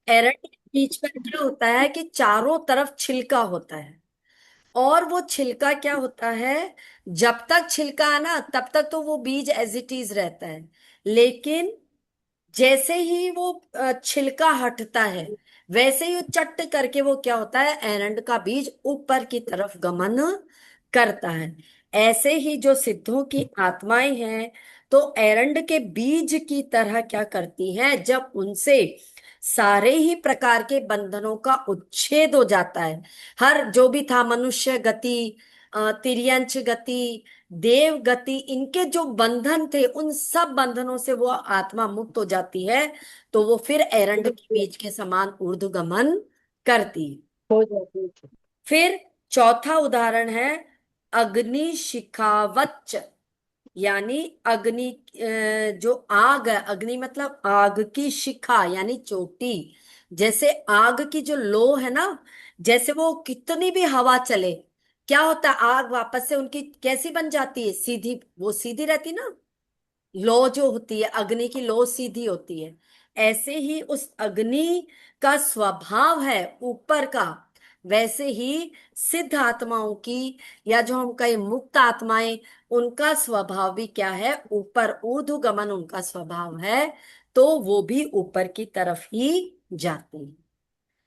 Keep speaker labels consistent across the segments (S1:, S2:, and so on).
S1: एरंड के बीच में क्या होता है कि चारों तरफ छिलका होता है। और वो छिलका क्या होता है, जब तक छिलका है ना तब तक तो वो बीज एज इट इज रहता है। लेकिन जैसे ही वो छिलका हटता है, वैसे ही वो चट करके वो क्या होता है, एरंड का बीज ऊपर की तरफ गमन करता है। ऐसे ही जो सिद्धों की आत्माएं हैं, तो एरंड के बीज की तरह क्या करती हैं, जब उनसे सारे ही प्रकार के बंधनों का उच्छेद हो जाता है, हर जो भी था मनुष्य गति, तिर्यंच गति, देव गति, इनके जो बंधन थे उन सब बंधनों से वो आत्मा मुक्त हो जाती है। तो वो फिर एरंड के बीज के समान ऊर्ध्वगमन करती है।
S2: हो जाती है।
S1: फिर चौथा उदाहरण है अग्नि शिखावच, यानी अग्नि, जो आग है, अग्नि मतलब आग की शिखा यानी चोटी। जैसे आग की जो लो है ना, जैसे वो कितनी भी हवा चले, क्या होता है, आग वापस से उनकी कैसी बन जाती है, सीधी, वो सीधी रहती ना। लो जो होती है अग्नि की, लो सीधी होती है। ऐसे ही उस अग्नि का स्वभाव है ऊपर का, वैसे ही सिद्ध आत्माओं की, या जो हम कहें मुक्त आत्माएं, उनका स्वभाव भी क्या है, ऊपर, ऊर्ध्व गमन उनका स्वभाव है। तो वो भी ऊपर की तरफ ही जाते हैं।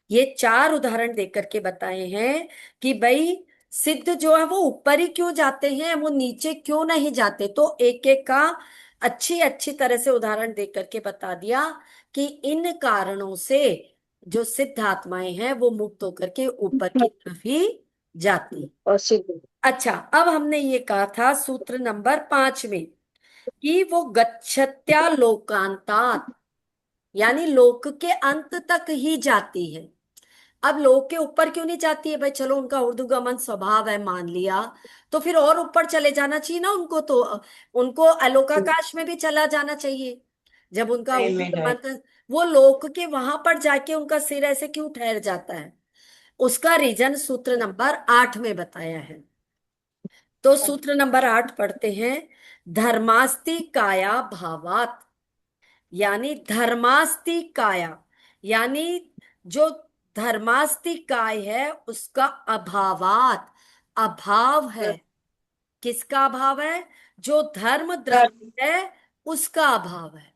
S1: ये चार उदाहरण देकर के बताए हैं कि भाई सिद्ध जो है वो ऊपर ही क्यों जाते हैं, वो नीचे क्यों नहीं जाते। तो एक एक का अच्छी अच्छी तरह से उदाहरण देकर के बता दिया कि इन कारणों से जो सिद्ध आत्माएं हैं वो मुक्त होकर के ऊपर की तरफ ही जाती।
S2: और सिद्ध।
S1: अच्छा, अब हमने ये कहा था सूत्र नंबर 5 में कि वो गच्छत्या लोकांतात, यानी लोक के अंत तक ही जाती है। अब लोग के ऊपर क्यों नहीं जाती है भाई, चलो उनका ऊर्ध्वगमन स्वभाव है मान लिया, तो फिर और ऊपर चले जाना चाहिए ना उनको, तो उनको अलोकाकाश में भी चला जाना चाहिए। जब उनका
S2: ट्रेन में जाए।
S1: ऊर्ध्वगमन, वो लोक के वहां पर जाके उनका सिर ऐसे क्यों ठहर जाता है, उसका रीजन सूत्र नंबर 8 में बताया है। तो सूत्र नंबर 8 पढ़ते हैं। धर्मास्ति काया भावात, यानी धर्मास्ति काया, यानी जो धर्मास्ति काय है उसका अभावात, अभाव है। किसका अभाव है, जो धर्म द्रव्य है उसका अभाव है।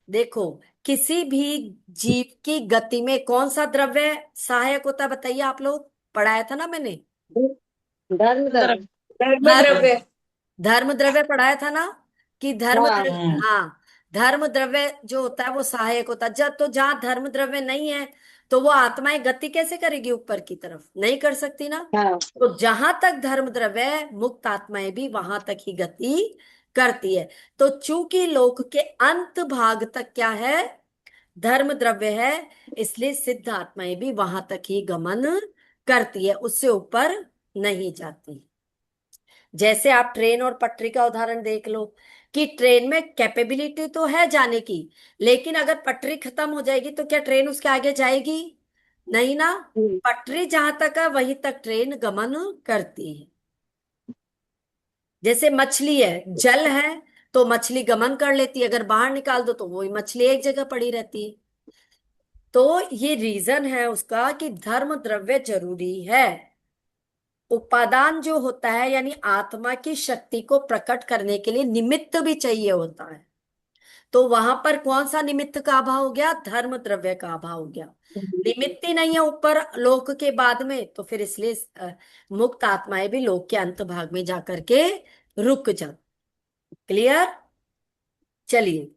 S1: देखो, किसी भी जीव की गति में कौन सा द्रव्य सहायक होता है, बताइए, आप लोग पढ़ाया था ना मैंने।
S2: धर्म धर्म धर्म
S1: धर्म,
S2: द्रव्य।
S1: धर्म द्रव्य पढ़ाया था ना, कि धर्म
S2: हाँ।
S1: द्रव्य, हाँ, धर्म द्रव्य जो होता है वो सहायक होता है। जब तो जहां धर्म द्रव्य नहीं है, तो वो आत्माएं गति कैसे करेगी ऊपर की तरफ, नहीं कर सकती ना।
S2: हाँ।
S1: तो जहां तक धर्म द्रव्य है, मुक्त आत्माएं भी वहां तक ही गति करती है। तो चूंकि लोक के अंत भाग तक क्या है, धर्म द्रव्य है, इसलिए सिद्ध आत्माएं भी वहां तक ही गमन करती है, उससे ऊपर नहीं जाती। जैसे आप ट्रेन और पटरी का उदाहरण देख लो, कि ट्रेन में कैपेबिलिटी तो है जाने की, लेकिन अगर पटरी खत्म हो जाएगी तो क्या ट्रेन उसके आगे जाएगी, नहीं ना।
S2: हम्म।
S1: पटरी जहां तक है वहीं तक ट्रेन गमन करती है। जैसे मछली है, जल है, तो मछली गमन कर लेती है, अगर बाहर निकाल दो तो वही मछली एक जगह पड़ी रहती है। तो ये रीजन है उसका कि धर्म द्रव्य जरूरी है। उपादान जो होता है, यानी आत्मा की शक्ति को प्रकट करने के लिए निमित्त भी चाहिए होता है। तो वहां पर कौन सा निमित्त का अभाव हो गया, धर्म द्रव्य का अभाव हो गया। निमित्त ही नहीं है ऊपर लोक के बाद में, तो फिर इसलिए मुक्त आत्माएं भी लोक के अंत भाग में जाकर के रुक जा। क्लियर। चलिए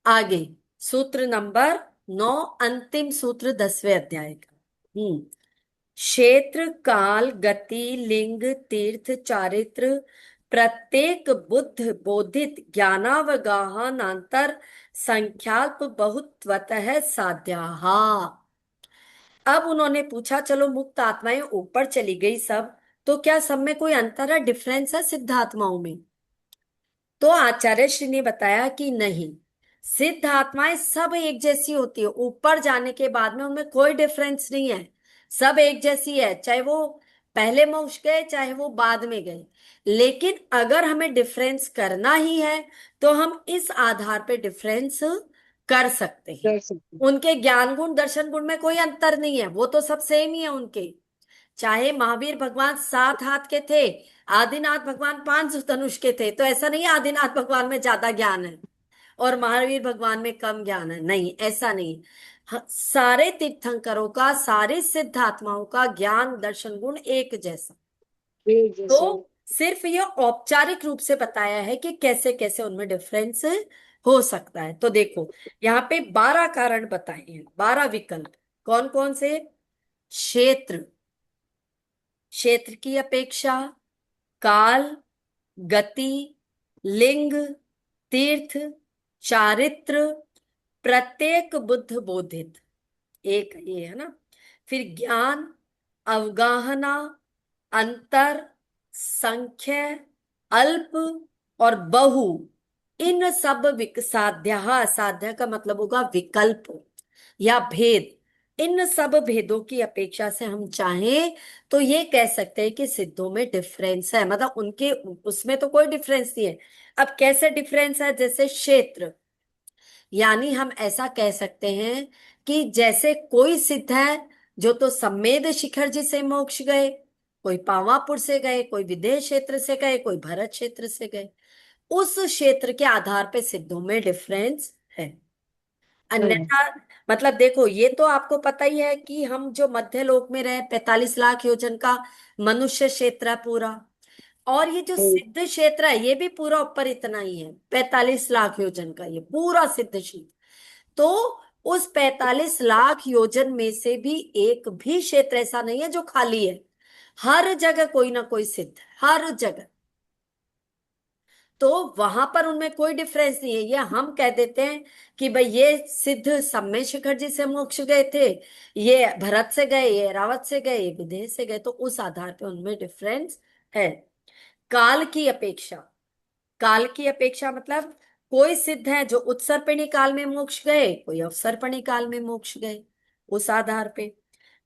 S1: आगे, सूत्र नंबर 9, अंतिम सूत्र 10वें अध्याय का। क्षेत्र काल गति लिंग तीर्थ चारित्र प्रत्येक बुद्ध बोधित ज्ञानावगाहनांतर संख्याल्प बहुत्वतः साध्याहा। अब उन्होंने पूछा, चलो मुक्त आत्माएं ऊपर चली गई सब, तो क्या सब में कोई अंतर है, डिफरेंस है सिद्ध आत्माओं में। तो आचार्य श्री ने बताया कि नहीं, सिद्ध आत्माएं सब एक जैसी होती है, ऊपर जाने के बाद में उनमें कोई डिफरेंस नहीं है, सब एक जैसी है, चाहे वो पहले मोक्ष गए चाहे वो बाद में गए। लेकिन अगर हमें डिफरेंस करना ही है, तो हम इस आधार पे डिफरेंस कर सकते हैं।
S2: कर सकते
S1: उनके ज्ञान गुण दर्शन गुण में कोई अंतर नहीं है, वो तो सब सेम ही है उनके। चाहे महावीर भगवान 7 हाथ के थे, आदिनाथ भगवान 5 धनुष के थे, तो ऐसा नहीं है आदिनाथ भगवान में ज्यादा ज्ञान है और महावीर भगवान में कम ज्ञान है, नहीं ऐसा नहीं। सारे तीर्थंकरों का, सारे सिद्धात्माओं का ज्ञान दर्शन गुण एक जैसा।
S2: हैं जैसे।
S1: तो सिर्फ ये औपचारिक रूप से बताया है कि कैसे कैसे उनमें डिफरेंस हो सकता है। तो देखो, यहाँ पे 12 कारण बताए हैं, 12 विकल्प। कौन कौन से? क्षेत्र, क्षेत्र की अपेक्षा, काल, गति, लिंग, तीर्थ, चारित्र, प्रत्येक बुद्ध बोधित, एक ये है ना। फिर ज्ञान, अवगाहना, अंतर, संख्य, अल्प और बहु, इन सब साध्य, साध्य का मतलब होगा विकल्प या भेद। इन सब भेदों की अपेक्षा से हम चाहें तो ये कह सकते हैं कि सिद्धों में डिफरेंस है, मतलब उनके उसमें तो कोई डिफरेंस नहीं है। अब कैसे डिफरेंस है? जैसे क्षेत्र, यानी हम ऐसा कह सकते हैं कि जैसे कोई सिद्ध है जो तो सम्मेद शिखर जी से मोक्ष गए, कोई पावापुर से गए, कोई विदेह क्षेत्र से गए, कोई भरत क्षेत्र से गए, उस क्षेत्र के आधार पे सिद्धों में डिफरेंस है।
S2: हाँ।
S1: अन्यथा, मतलब देखो, ये तो आपको पता ही है कि हम जो मध्य लोक में रहे, 45 लाख योजन का मनुष्य क्षेत्र है पूरा, और ये जो
S2: हाँ।
S1: सिद्ध क्षेत्र है ये भी पूरा ऊपर इतना ही है, 45 लाख योजन का ये पूरा सिद्ध क्षेत्र। तो उस 45 लाख योजन में से भी एक भी क्षेत्र ऐसा नहीं है जो खाली है, हर जगह कोई ना कोई सिद्ध है, हर जगह। तो वहां पर उनमें कोई डिफरेंस नहीं है। ये हम कह देते हैं कि भाई ये सिद्ध सम्मेद शिखर जी से मोक्ष गए थे, ये भरत से गए, ये रावत से गए, ये विदेह से गए, तो उस आधार पे उनमें डिफरेंस है। काल की अपेक्षा, काल की अपेक्षा मतलब कोई सिद्ध है जो उत्सर्पिणी काल में मोक्ष गए, कोई अवसर्पणी काल में मोक्ष गए, उस आधार पे।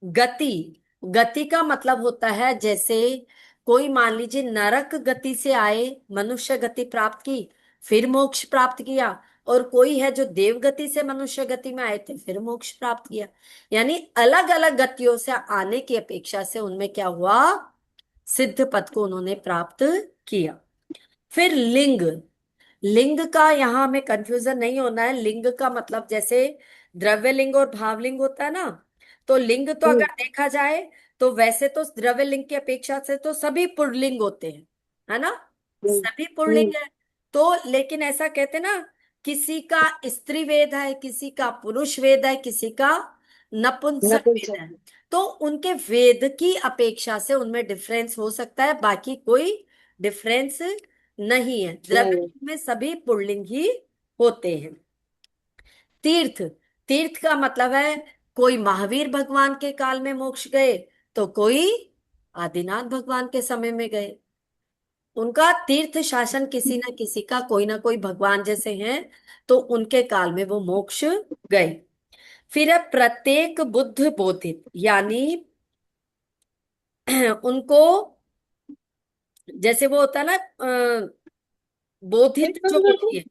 S1: गति, गति का मतलब होता है जैसे कोई मान लीजिए नरक गति से आए, मनुष्य गति प्राप्त की, फिर मोक्ष प्राप्त किया, और कोई है जो देव गति से मनुष्य गति में आए थे, फिर मोक्ष प्राप्त किया। यानी अलग अलग गतियों से आने की अपेक्षा से उनमें क्या हुआ? सिद्ध पद को उन्होंने प्राप्त किया। फिर लिंग, लिंग का यहाँ हमें कंफ्यूजन नहीं होना है। लिंग का मतलब जैसे द्रव्य लिंग और भावलिंग होता है ना, तो लिंग तो
S2: हम्म।
S1: अगर देखा जाए तो वैसे तो द्रव्य लिंग की अपेक्षा से तो सभी पुल्लिंग होते हैं, है ना,
S2: हम्म।
S1: सभी
S2: हम्म।
S1: पुल्लिंग है। तो लेकिन ऐसा कहते हैं ना, किसी का स्त्री वेद है, किसी का पुरुष वेद है, किसी का नपुंसक वेद है।
S2: नपुंसक।
S1: तो उनके वेद की अपेक्षा से उनमें डिफरेंस हो सकता है, बाकी कोई डिफरेंस नहीं है।
S2: नहीं।
S1: द्रव्य में सभी पुल्लिंग ही होते हैं। तीर्थ, तीर्थ का मतलब है कोई महावीर भगवान के काल में मोक्ष गए, तो कोई आदिनाथ भगवान के समय में गए। उनका तीर्थ शासन किसी ना किसी का, कोई ना कोई भगवान जैसे हैं, तो उनके काल में वो मोक्ष गए। फिर है प्रत्येक बुद्ध बोधित, यानी उनको, जैसे वो होता है ना बोधित जो होती है,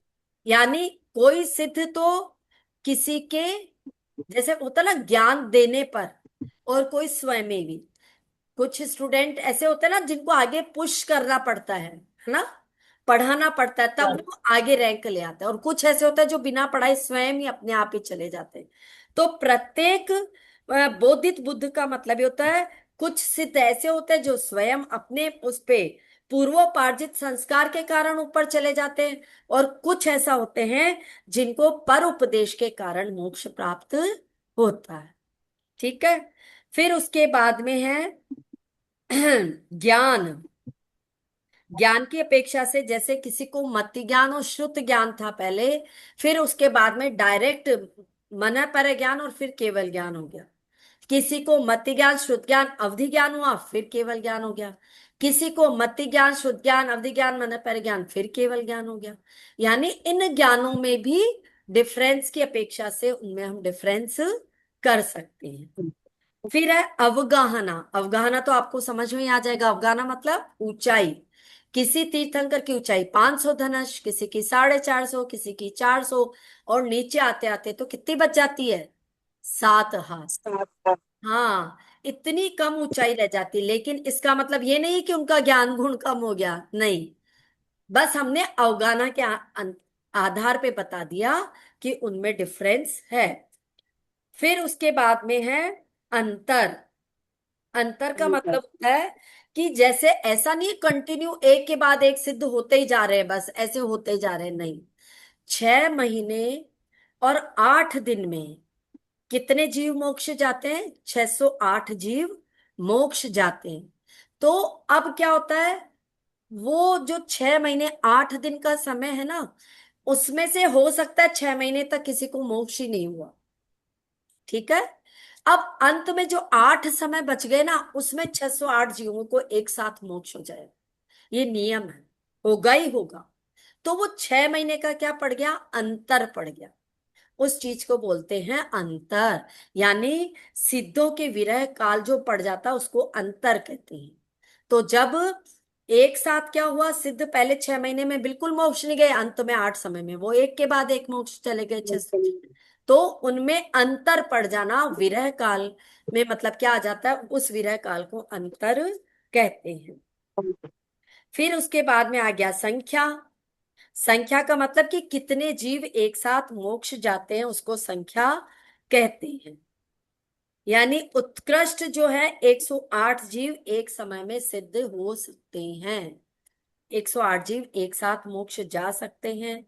S1: यानी कोई सिद्ध तो किसी के, जैसे होता है ना ज्ञान देने पर, और कोई स्वयं में भी। कुछ स्टूडेंट ऐसे होते हैं ना जिनको आगे पुश करना पड़ता है ना, पढ़ाना पड़ता है, तब वो आगे रैंक ले आते हैं, और कुछ ऐसे होते हैं जो बिना पढ़ाई स्वयं ही अपने आप ही चले जाते हैं। तो प्रत्येक बोधित बुद्ध का मतलब ये होता है, कुछ सिद्ध ऐसे होते हैं जो स्वयं अपने उस पे पूर्वोपार्जित संस्कार के कारण ऊपर चले जाते हैं, और कुछ ऐसा होते हैं जिनको पर उपदेश के कारण मोक्ष प्राप्त होता है। ठीक है। फिर उसके बाद में है ज्ञान, ज्ञान की अपेक्षा से जैसे किसी को मति ज्ञान और श्रुत ज्ञान था पहले, फिर उसके बाद में डायरेक्ट मन पर ज्ञान और फिर केवल ज्ञान हो गया। किसी को मति ज्ञान श्रुत ज्ञान अवधि ज्ञान हुआ, फिर केवल ज्ञान हो गया। किसी को मति ज्ञान श्रुत ज्ञान अवधि ज्ञान मन पर ज्ञान फिर केवल ज्ञान हो गया। यानी इन ज्ञानों में भी डिफरेंस की अपेक्षा से उनमें हम डिफरेंस कर सकते हैं। फिर है अवगाहना, अवगाहना तो आपको समझ में ही आ जाएगा। अवगाहना मतलब ऊंचाई, किसी तीर्थंकर की ऊंचाई 500 धनुष, किसी की 450, किसी की 400, और नीचे आते आते तो कितनी बच जाती है, 7 हाथ।
S2: 7 हाथ।
S1: हाँ, इतनी कम ऊंचाई रह जाती, लेकिन इसका मतलब ये नहीं कि उनका ज्ञान गुण कम हो गया, नहीं, बस हमने अवगाना के आधार पे बता दिया कि उनमें डिफरेंस है। फिर उसके बाद में है अंतर। अंतर का
S2: अंतर।
S1: मतलब होता है कि जैसे ऐसा नहीं कंटिन्यू एक के बाद एक सिद्ध होते ही जा रहे हैं, बस ऐसे होते ही जा रहे हैं, नहीं। 6 महीने और 8 दिन में कितने जीव मोक्ष जाते हैं, 608 जीव मोक्ष जाते हैं। तो अब क्या होता है, वो जो 6 महीने 8 दिन का समय है ना, उसमें से हो सकता है 6 महीने तक किसी को मोक्ष ही नहीं हुआ। ठीक है। अब अंत में जो 8 समय बच गए ना, उसमें 608 जीवों को एक साथ मोक्ष हो जाए, ये नियम है, होगा ही होगा। तो वो 6 महीने का क्या पड़ गया, अंतर पड़ गया, उस चीज को बोलते हैं अंतर। यानी सिद्धों के विरह काल जो पड़ जाता उसको अंतर कहते हैं। तो जब एक साथ क्या हुआ, सिद्ध पहले 6 महीने में बिल्कुल मोक्ष नहीं गए, अंत में 8 समय में वो एक के बाद एक मोक्ष चले गए, 6। तो उनमें अंतर पड़ जाना विरह काल में, मतलब क्या आ जाता है, उस विरह काल को अंतर कहते हैं। फिर उसके बाद में आ गया संख्या। संख्या का मतलब कि कितने जीव एक साथ मोक्ष जाते हैं, उसको संख्या कहते हैं। यानी उत्कृष्ट जो है, 108 जीव एक समय में सिद्ध हो सकते हैं। 108 जीव एक साथ मोक्ष जा सकते हैं,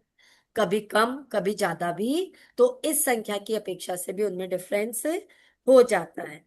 S1: कभी कम कभी ज्यादा भी। तो इस संख्या की अपेक्षा से भी उनमें डिफरेंस हो जाता है।